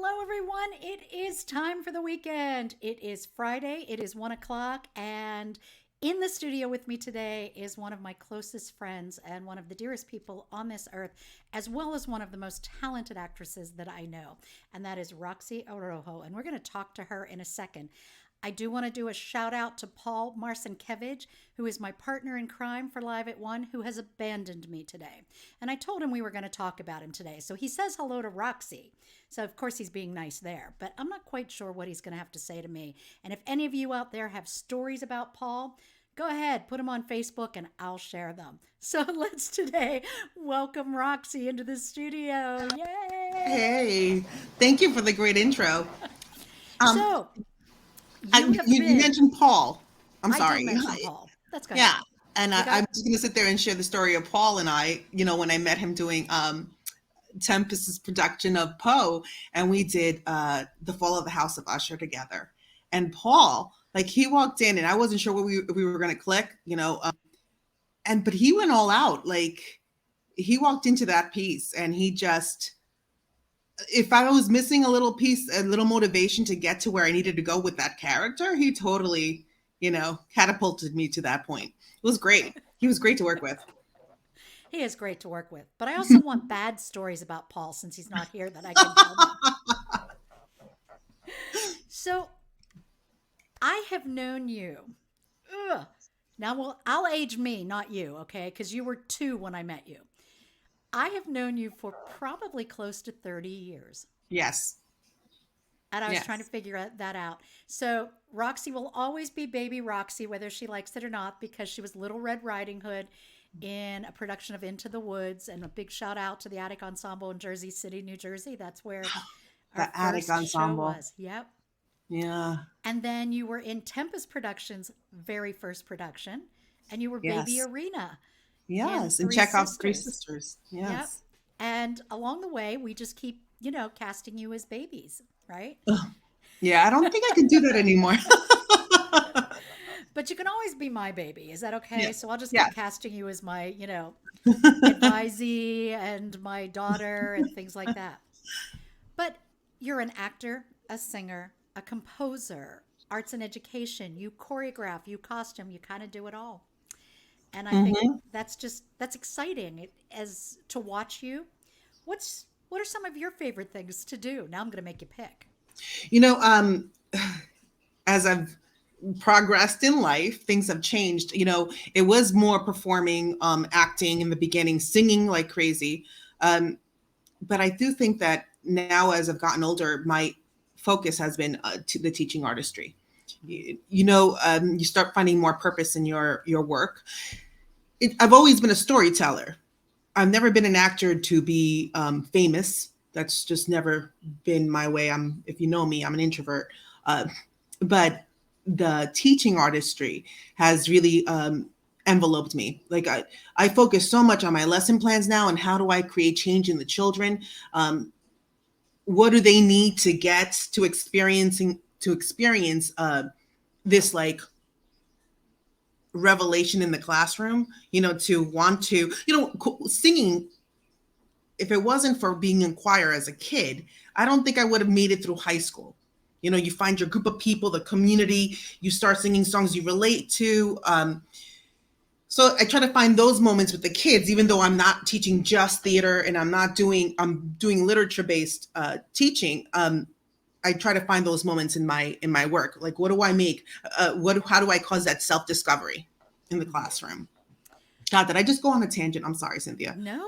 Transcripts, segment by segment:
Hello, everyone. It is time for the weekend. It is Friday. It is 1 o'clock. And in the studio with me today is one of my closest friends and one of the dearest people on this earth, as well as one of the most talented actresses that I know. And that is Roxy Arrojo. And we're going to talk to her in a second. I do want to do a shout out to Paul Marcinkevich, who is my partner in crime for Live at One, who has abandoned me today. And I told him we were going to talk about him today. So he says hello to Roxy. So of course he's being nice there, but I'm not quite sure what he's going to have to say to me. And if any of you out there have stories about Paul, go ahead, put them on Facebook and I'll share them. So let's today welcome Roxy into the studio. Yay! Hey, thank you for the great intro. So You mentioned Paul. I'm sorry. I did mention Paul. That's good. Yeah, and I'm just going to sit there and share the story of Paul and I. When I met him doing Tempest's production of Poe, and we did The Fall of the House of Usher together. And Paul, he walked in, and I wasn't sure if we were going to click, but he went all out. He walked into that piece, and he just. If I was missing a little piece, a little motivation to get to where I needed to go with that character, he totally, catapulted me to that point. It was great. He was great to work with. He is great to work with. But I also want bad stories about Paul since he's not here that I can tell them. So I have known you. Now, I'll age me, not you, okay? Because you were 2 when I met you. I have known you for probably close to 30 years. Yes. And I was trying to figure that out. So Roxy will always be baby Roxy, whether she likes it or not, because she was Little Red Riding Hood in a production of Into the Woods. And a big shout out to the Attic Ensemble in Jersey City, New Jersey. That's where our Attic first Ensemble show was. Yep. Yeah. And then you were in Tempest Productions' very first production, and you were Baby Yes. Arena. Yes, and Chekhov's Three Sisters. Yes. Yep. And along the way, we just keep, casting you as babies, right? Yeah, I don't think I can do that anymore. But you can always be my baby. Is that okay? Yeah. So I'll just Yeah. keep casting you as my, advisee and my daughter and things like that. But you're an actor, a singer, a composer, arts and education. You choreograph, you costume, you kind of do it all. And I think that's exciting as to watch you. What are some of your favorite things to do? Now I'm going to make you pick. As I've progressed in life, things have changed. It was more performing, acting in the beginning, singing like crazy. But I do think that now, as I've gotten older, my focus has been to the teaching artistry. You start finding more purpose in your work. I've always been a storyteller. I've never been an actor to be famous. That's just never been my way. If you know me, I'm an introvert. But the teaching artistry has really enveloped me. I focus so much on my lesson plans now and how do I create change in the children? What do they need to get to experience this revelation in the classroom, to want to, singing, if it wasn't for being in choir as a kid, I don't think I would have made it through high school. You find your group of people, the community, you start singing songs you relate to. So I try to find those moments with the kids, even though I'm not teaching just theater and I'm doing literature-based teaching. I try to find those moments in my work. What do I make? How do I cause that self-discovery in the classroom? God, did I just go on a tangent? I'm sorry, Cynthia. No,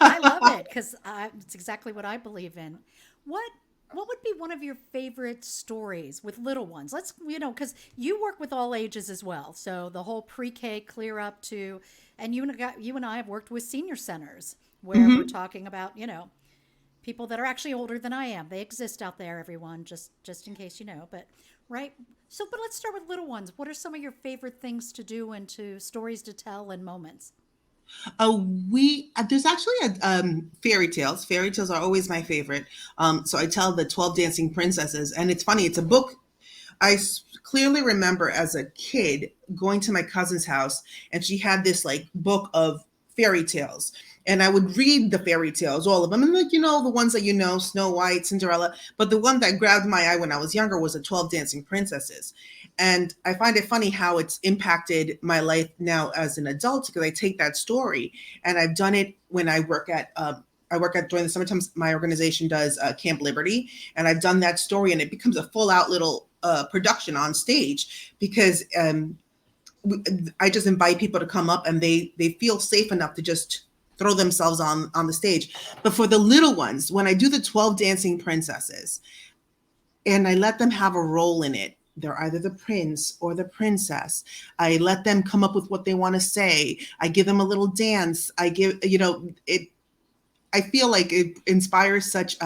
I love it because it's exactly what I believe in. What would be one of your favorite stories with little ones? Let's, because you work with all ages as well. So the whole pre-K clear up to, and you and I have worked with senior centers where we're talking about, people that are actually older than I am. They exist out there, everyone, just in case you know. But right. So, but let's start with little ones. What are some of your favorite things to do and stories to tell and moments? There's actually fairy tales. Fairy tales are always my favorite. So I tell the 12 Dancing Princesses, and it's funny. It's a book. Clearly remember as a kid going to my cousin's house, and she had this book of fairy tales. And I would read the fairy tales, all of them. And like, the ones that Snow White, Cinderella. But the one that grabbed my eye when I was younger was the 12 Dancing Princesses. And I find it funny how it's impacted my life now as an adult, because I take that story and I've done it when I work at during the summertime. My organization does Camp Liberty, and I've done that story, and it becomes a full out little production on stage, because I just invite people to come up and they feel safe enough to just throw themselves on the stage. But for the little ones, when I do the 12 Dancing Princesses and I let them have a role in it, they're either the prince or the princess. I let them come up with what they want to say. I give them a little dance. I give, it. I feel like it inspires such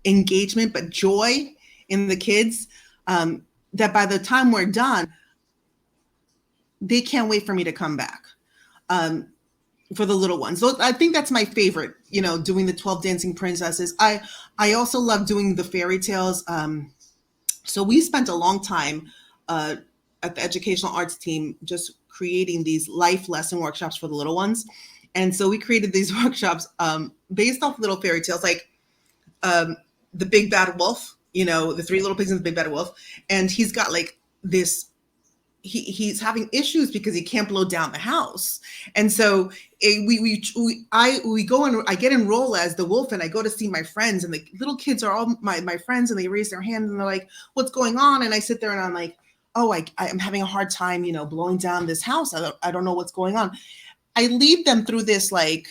engagement, but joy in the kids, that by the time we're done, they can't wait for me to come back. For the little ones. So I think that's my favorite, doing the 12 Dancing Princesses. I also love doing the fairy tales. So we spent a long time at the educational arts team just creating these life lesson workshops for the little ones. And so we created these workshops based off little fairy tales, like the Big Bad Wolf, the Three Little Pigs and the Big Bad Wolf. And he's got like this, he's having issues because he can't blow down the house. And so we go and I get enrolled as the wolf, and I go to see my friends, and the little kids are all my friends, and they raise their hands and they're like, what's going on? And I sit there and I'm like, oh, I'm having a hard time, blowing down this house. I don't know what's going on. I lead them through this like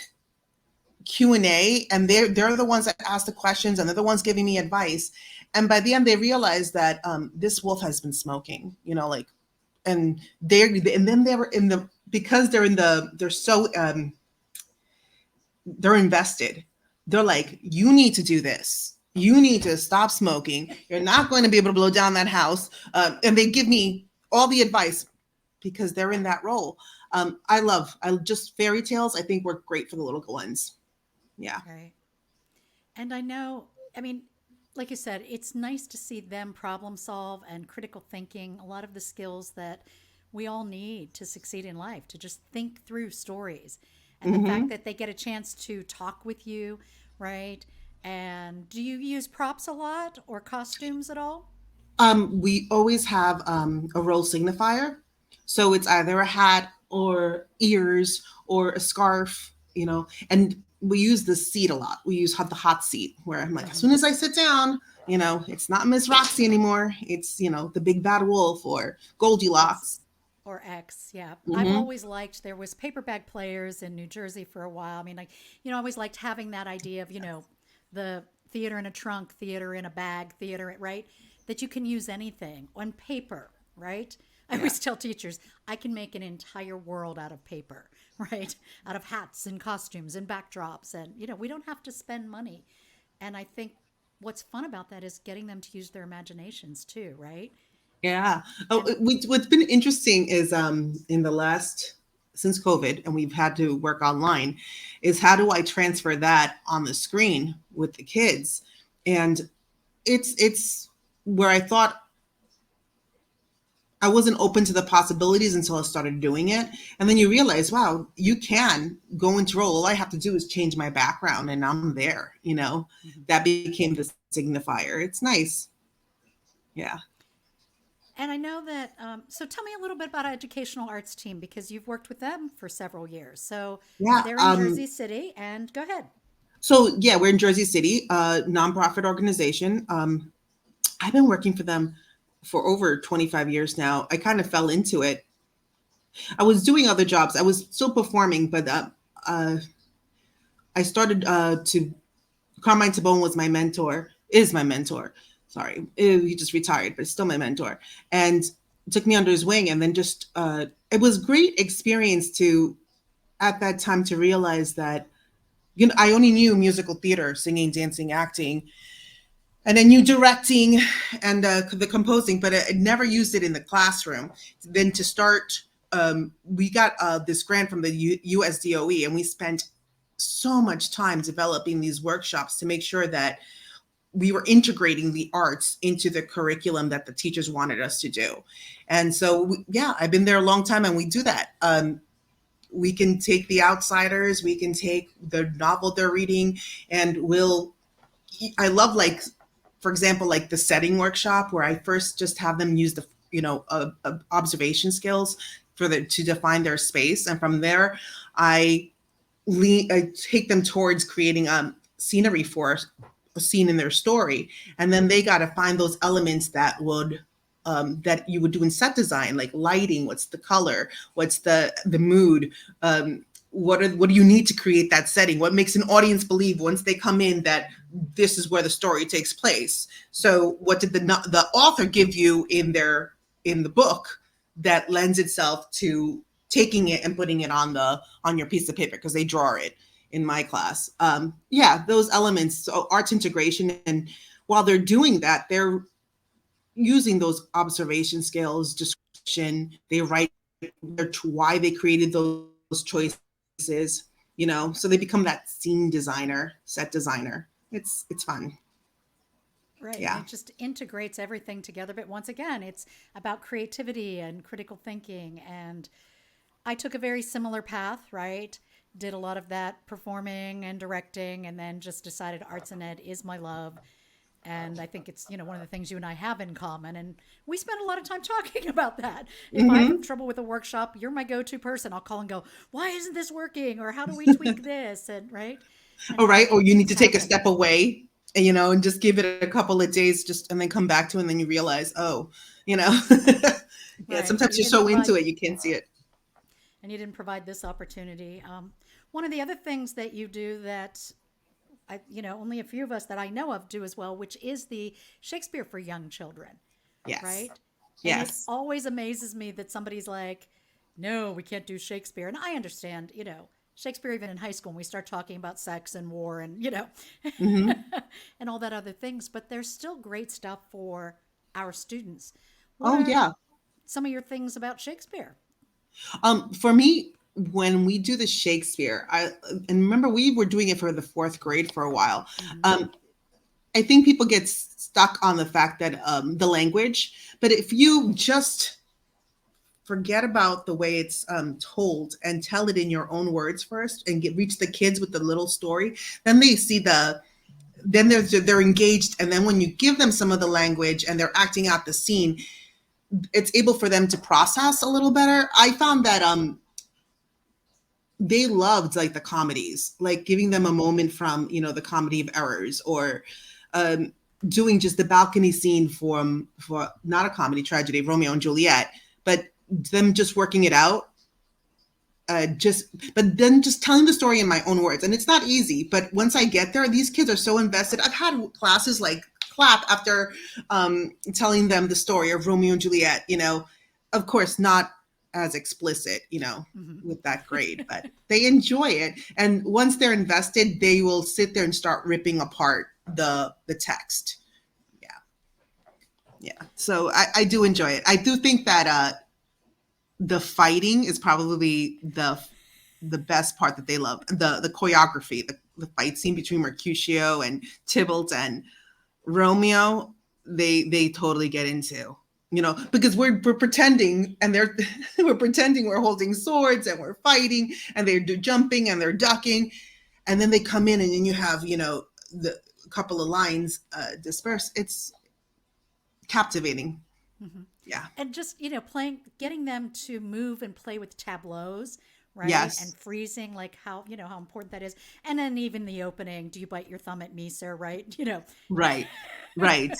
Q&A, and they're the ones that ask the questions, and they're the ones giving me advice. And by the end, they realize that this wolf has been smoking, and then they were because they're so they're invested. They're like, you need to do this. You need to stop smoking. You're not going to be able to blow down that house. And they give me all the advice because they're in that role. I just fairy tales, I think, work great for the little ones. Yeah. Right. And I mean, like you said, it's nice to see them problem solve and critical thinking, a lot of the skills that we all need to succeed in life, to just think through stories. And the fact that they get a chance to talk with you, right? And do you use props a lot or costumes at all? We always have a role signifier. So it's either a hat or ears or a scarf, and we use the seat a lot. We use the hot seat, where I'm like, as soon as I sit down, it's not Miss Roxy anymore. It's, the Big Bad Wolf or Yes. Goldilocks. Or X, yeah. I've Hmm. always liked, there was paper bag players in New Jersey for a while. I mean, like, I always liked having that idea of, the theater in a trunk, theater in a bag, theater, right? That you can use anything on paper, right? I Yeah. always tell teachers, I can make an entire world out of paper, right? Out of hats and costumes and backdrops. And, we don't have to spend money. And I think what's fun about that is getting them to use their imaginations too, right? Yeah. Oh, And what's been interesting is in the last since COVID, and we've had to work online, is how do I transfer that on the screen with the kids? And it's where I thought I wasn't open to the possibilities until I started doing it. And then you realize, wow, you can go into role. All I have to do is change my background and I'm there. Mhm. That became the signifier. It's nice. Yeah. And I know that, so tell me a little bit about Educational Arts Team because you've worked with them for several years. So Yeah. they're in Jersey City, and go ahead. So yeah, we're in Jersey City, a nonprofit organization. I've been working for them for over 25 years now. I kind of fell into it. I was doing other jobs. I was still performing, but I started to Carmine Tabone was my mentor, is my mentor. Sorry, he just retired, but still my mentor, and took me under his wing. And then just it was great experience to at that time to realize that I only knew musical theater, singing, dancing, acting, and I knew directing and the composing, but I never used it in the classroom. Then to start, we got this grant from the USDOE, and we spent so much time developing these workshops to make sure that we were integrating the arts into the curriculum that the teachers wanted us to do. And so, yeah, I've been there a long time, and we do that. we can take The Outsiders, we can take the novel they're reading, and I love, like, for example, like the setting workshop where I first just have them use the, observation skills to define their space. And from there, I I take them towards creating scenery for a scene in their story, and then they got to find those elements that you would do in set design, like lighting. What's the color? What's the mood? What do you need to create that setting? What makes an audience believe once they come in that this is where the story takes place? So what did the author give you in the book that lends itself to taking it and putting it on your piece of paper, because they draw it in my class. Those elements, so arts integration. And while they're doing that, they're using those observation skills, description. They write why they created those choices, so they become that scene designer, set designer. It's fun. Right. Yeah. And it just integrates everything together. But once again, it's about creativity and critical thinking. And I took a very similar path, right? Did a lot of that performing and directing, and then just decided arts and ed is my love. And I think it's, one of the things you and I have in common. And we spend a lot of time talking about that. If I have trouble with a workshop, you're my go-to person. I'll call and go, why isn't this working? Or how do we tweak this? And right. And All right. Or you need to take a happen. step away, and just give it a couple of days, and then come back to it, and then you realize, yeah, Right. sometimes You you're didn't so into provide, it, you can't see it. and you didn't provide this opportunity. One of the other things that you do that only a few of us that I know of do as well, which is the Shakespeare for young children, Yes. right? And it Yes. always amazes me that somebody's like, no, we can't do Shakespeare. And I understand, Shakespeare, even in high school, when we start talking about sex and war and, Hmm. and all that other things, but there's still great stuff for our students. What Oh, are yeah. some of your things about Shakespeare? For me, when we do the Shakespeare, and remember we were doing it for the fourth grade for a while. Hmm. I think people get stuck on the fact that the language, but if you just forget about the way it's told and tell it in your own words first, and reach the kids with the little story, then they see then they're engaged, and then when you give them some of the language and they're acting out the scene, it's able for them to process a little better. I found that they loved, like, the comedies, like giving them a moment from the Comedy of Errors, or um, doing just the balcony scene for not a comedy tragedy, Romeo and Juliet, but them just working it out. But then just telling the story in my own words, and it's not easy. But once I get there, these kids are so invested. I've had classes like clap after telling them the story of Romeo and Juliet. Of course, not as explicit, Hmm. with that grade, but they enjoy it. And once they're invested, they will sit there and start ripping apart the text. Yeah, yeah. So I do enjoy it. I do think that the fighting is probably the best part that they love. The choreography, the fight scene between Mercutio and Tybalt and Romeo, they totally get into. Because we're pretending, and they're we're pretending we're holding swords and we're fighting, and they're jumping and they're ducking, and then they come in, and then you have the couple of lines dispersed. It's captivating. Hmm. Yeah. And just playing, getting them to move and play with tableaus, right? And Yes. freezing, like how important that is. And then even the opening, do you bite your thumb at me, sir? Right? Right. Right.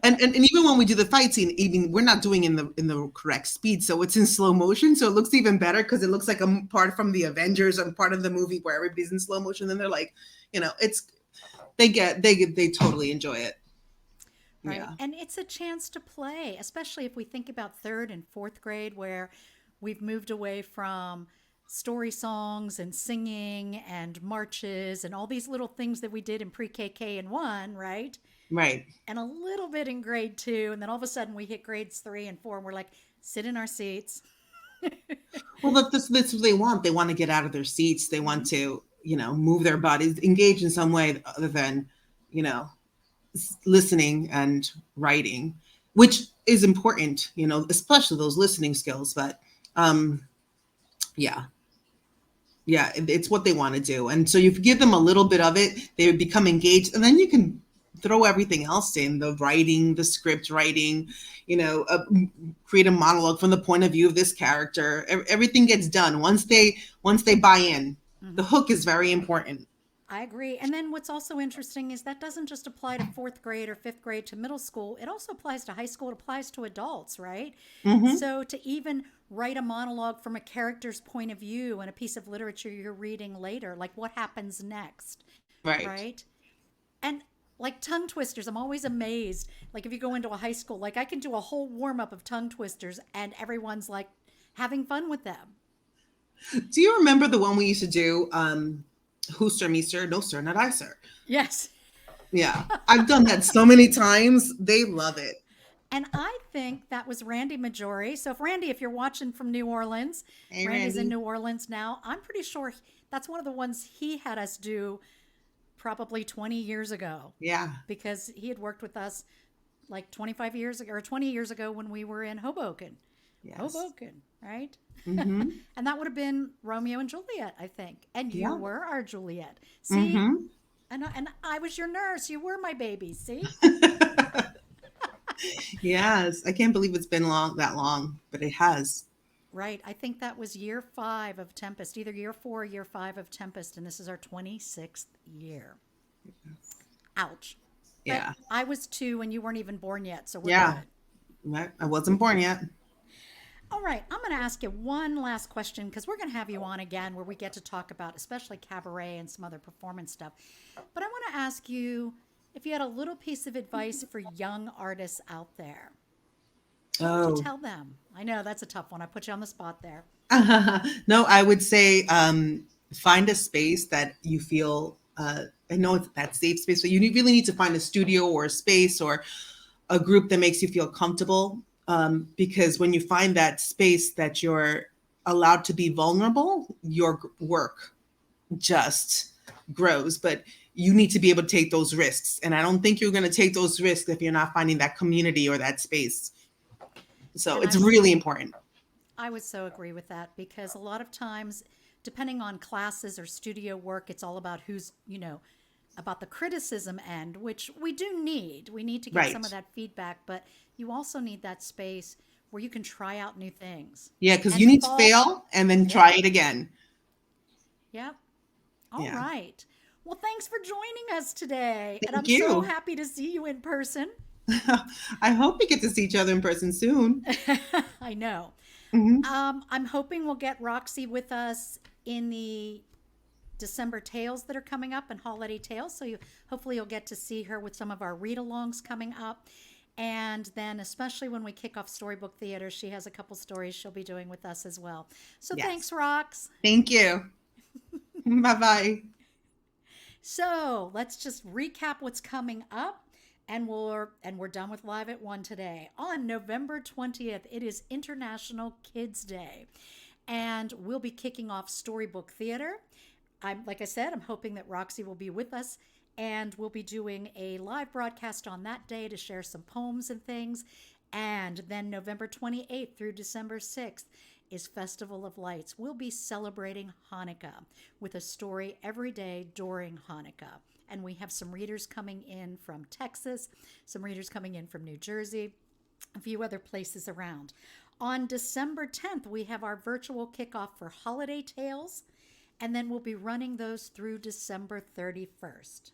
And even when we do the fight scene, even we're not doing in the correct speed, so it's in slow motion, so it looks even better, because it looks like a part from the Avengers and part of the movie where everybody's in slow motion. Then they're like, it's they totally enjoy it. Right. Yeah. And it's a chance to play, especially if we think about third and fourth grade, where we've moved away from story songs and singing and marches and all these little things that we did in pre-KK and one, right? Right. And a little bit in grade two. And then all of a sudden we hit grades 3 and 4 and we're like, sit in our seats. Well, that's what they want. They want to get out of their seats. They want Hmm. to, move their bodies, engage in some way other than, you know, listening and writing, which is important, especially those listening skills. But yeah, Yeah, it's what they want to do. And so you give them a little bit of it, they become engaged, and then you can throw everything else in, the writing, the script writing, you know, create a monologue from the point of view of this character. Everything gets done once they buy in. The Hmm. hook is very important. I agree. And then what's also interesting is that doesn't just apply to fourth grade or fifth grade to middle school. It also applies to high school. It applies to adults, right? Hmm. So to even write a monologue from a character's point of view in a piece of literature you're reading later, like what happens next, Right. right? And like tongue twisters, I'm always amazed. Like if you go into a high school, like I can do a whole warm up of tongue twisters and everyone's like having fun with them. Do you remember the one we used to do? Who, sir, me, sir? No, sir, not I, sir. Yes. Yeah, I've done that so many times. They love it. And I think that was Randy Majori. So, if Randy, if you're watching from New Orleans, Hey, Randy's in Randy. New Orleans now. I'm pretty sure that's one of the ones he had us do probably 20 years ago Yeah. because he had worked with us like 25 years ago or 20 years ago when we were in Hoboken. Yes. Hoboken, right? Mm-hmm. And that would have been Romeo and Juliet, I think. And you Yeah. were our Juliet. See? Mm-hmm. And I was your nurse. You were my baby. See? Yes, I can't believe it's been that long, but it has. Right. I think that was year 5 of Tempest, either year 4 or year 5 of Tempest. And this is our 26th year. Ouch. But Yeah. I was 2 and you weren't even born yet. So we're Yeah. good. I wasn't born yet. All right. I'm going to ask you one last question because we're going to have you on again where we get to talk about especially cabaret and some other performance stuff. But I want to ask you if you had a little piece of advice for young artists out there, what would you Oh. tell them? I know that's a tough one. I put you on the spot there. No, I would say find a space that you feel. I know it's that safe space, but really need to find a studio or a space or a group that makes you feel comfortable. Because when you find that space that you're allowed to be vulnerable, your work just grows. But you need to be able to take those risks. And I don't think you're going to take those risks if you're not finding that community or that space. So And it's really important. I would so agree with that because a lot of times, depending on classes or studio work, it's all about about the criticism end, which we do need. We need to get some Right. of that feedback, but you also need that space where you can try out new things Yeah, because you and need to fall. fail and then Yep. try it again. Yep. All Yeah. right. Well, thanks for joining us today. And Thank I'm so you. happy to see you in person. I hope we get to see each other in person soon. I know. Hmm. I'm hoping we'll get Roxy with us in the December tales that are coming up and holiday tales. So hopefully you'll get to see her with some of our read-alongs coming up. And then especially when we kick off Storybook Theater, she has a couple stories she'll be doing with us as well. So Yes. thanks, Rox. Thank you. Bye bye. So let's just recap what's coming up. And we're done with Live at 1 today. On November 20th, it is International Kids Day. And we'll be kicking off Storybook Theater. Like I said, I'm hoping that Roxy will be with us and we'll be doing a live broadcast on that day to share some poems and things. And then November 28th through December 6th is Festival of Lights. We'll be celebrating Hanukkah with a story every day during Hanukkah. And we have some readers coming in from Texas, some readers coming in from New Jersey, a few other places around. On December 10th, we have our virtual kickoff for Holiday Tales, and then we'll be running those through December 31st.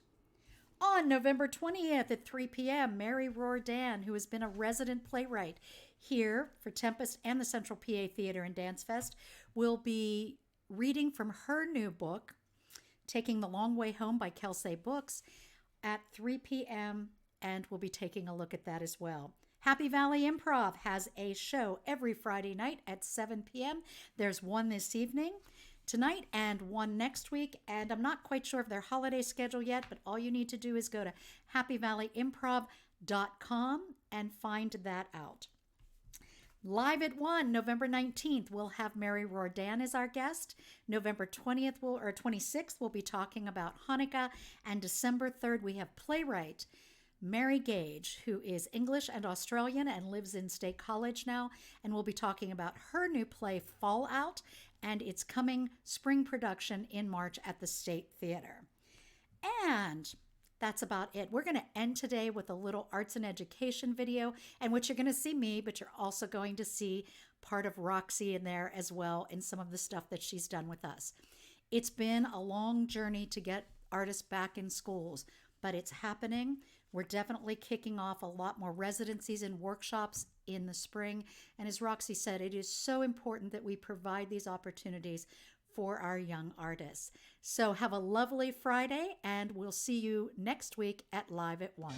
On November 20th at 3 p.m., Mary Rourdan, who has been a resident playwright here for Tempest and the Central PA Theater and Dance Fest, will be reading from her new book, Taking the Long Way Home by Kelsey Books, at 3 p.m., and we'll be taking a look at that as well. Happy Valley Improv has a show every Friday night at 7 p.m. There's one this evening, tonight, and one next week. And I'm not quite sure of their holiday schedule yet, but all you need to do is go to happyvalleyimprov.com and find that out. Live at 1, November 19th, we'll have Mary Rourdan as our guest. November 20th or 26th, we'll be talking about Hanukkah. And December 3rd, we have playwright Mary Gage, who is English and Australian and lives in State College now, and we'll be talking about her new play, Fallout, and its coming spring production in March at the State Theater. And that's about it. We're going to end today with a little arts and education video, and which you're going to see me, but you're also going to see part of Roxy in there as well, and some of the stuff that she's done with us. It's been a long journey to get artists back in schools, but it's happening. We're definitely kicking off a lot more residencies and workshops in the spring. And as Roxy said, it is so important that we provide these opportunities for our young artists. So have a lovely Friday, and we'll see you next week at Live at 1.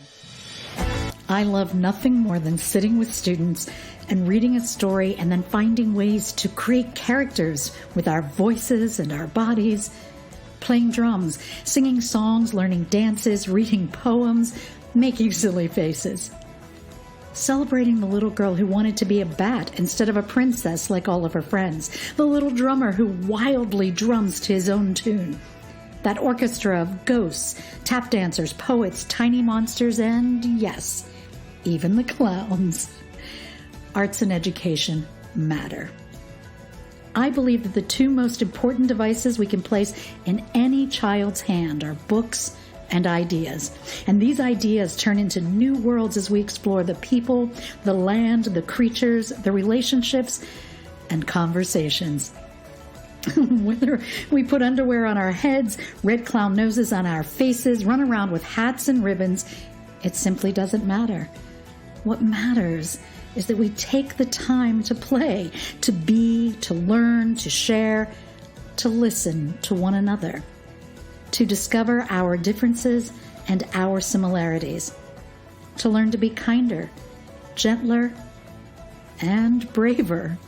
I love nothing more than sitting with students and reading a story and then finding ways to create characters with our voices and our bodies, playing drums, singing songs, learning dances, reading poems, making silly faces. Celebrating the little girl who wanted to be a bat instead of a princess like all of her friends. The little drummer who wildly drums to his own tune. That orchestra of ghosts, tap dancers, poets, tiny monsters, and yes, even the clowns. Arts and education matter. I believe that the two most important devices we can place in any child's hand are books and ideas. And these ideas turn into new worlds as we explore the people, the land, the creatures, the relationships, and conversations. Whether we put underwear on our heads, red clown noses on our faces, run around with hats and ribbons, it simply doesn't matter. What matters is that we take the time to play, to be, to learn, to share, to listen to one another, to discover our differences and our similarities, to learn to be kinder, gentler, and braver.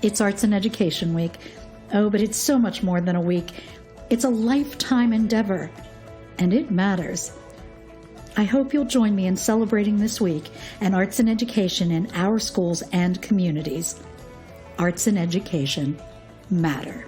It's Arts and Education Week. Oh, but it's so much more than a week. It's a lifetime endeavor, and it matters. I hope you'll join me in celebrating this week and arts and education in our schools and communities. Arts and education matter.